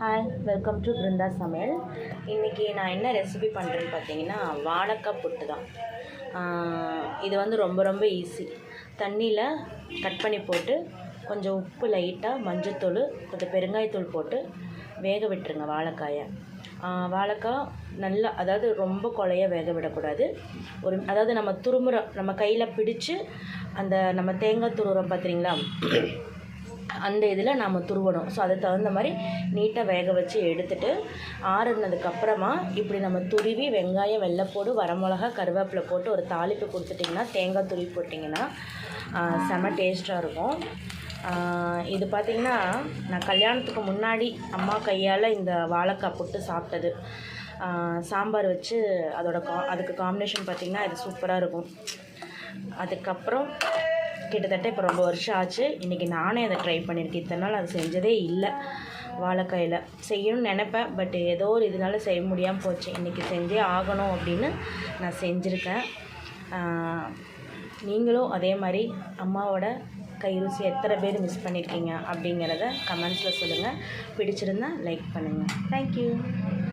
Hi, welcome to Brinda சமையல். இன்றைக்கி நான் என்ன ரெசிபி பண்ணுறேன்னு பார்த்தீங்கன்னா, வாழைக்காய் புட்டு தான். இது வந்து ரொம்ப ரொம்ப ஈஸி. தண்ணியில் கட் பண்ணி போட்டு கொஞ்சம் உப்பு, லைட்டாக மஞ்சத்தூள், கொஞ்சம் பெருங்காயத்தூள் போட்டு வேக விட்டுருங்க வாழைக்காயை. வாழைக்காய் நல்லா, அதாவது ரொம்ப குழைய வேக விடக்கூடாது. அதாவது நம்ம கையில் பிடிச்சு அந்த நம்ம தேங்காய் துருவுறோம் பார்த்திங்களா, அந்த இதில் நாம் துருவணும். ஸோ அதுக்கு தகுந்த மாதிரி நீட்டாக வேக வச்சு எடுத்துகிட்டு ஆறுனதுக்கப்புறமா இப்படி நம்ம துருவி வெங்காயம், வெள்ளைப்பூடு, வரமிளகா, கருவேப்பிலை போட்டு ஒரு தாளிப்பு கொடுத்துட்டிங்கன்னா, தேங்காய் துருவி போட்டிங்கன்னா செம டேஸ்ட்டாக இருக்கும். இது பார்த்திங்கன்னா, நான் கல்யாணத்துக்கு முன்னாடி அம்மா கையால் இந்த வாழைக்காய் புட்டு சாப்பிட்டது. சாம்பார் வச்சு அதுக்கு காம்பினேஷன் பார்த்திங்கன்னா இது சூப்பராக இருக்கும். அதுக்கப்புறம் கிட்டத்தட்ட இப்போ ரொம்ப வருஷம் ஆச்சு. இன்றைக்கி நானே அதை ட்ரை பண்ணியிருக்கேன். இத்தனை நாள் அது செஞ்சதே இல்லை. வாழைக்காயில் செய்யணும்னு நினப்பேன், பட் ஏதோ ஒரு இதனால செய்ய முடியாமல் போச்சு. இன்றைக்கி செஞ்சே ஆகணும் அப்படின்னு நான் செஞ்சுருக்கேன். நீங்களும் அதே மாதிரி அம்மாவோட கை ருசி எத்தனை பேர் மிஸ் பண்ணியிருக்கீங்க அப்படிங்கிறத கமெண்ட்ஸில் சொல்லுங்கள். பிடிச்சிருந்தா லைக் பண்ணுங்கள். தேங்க்யூ.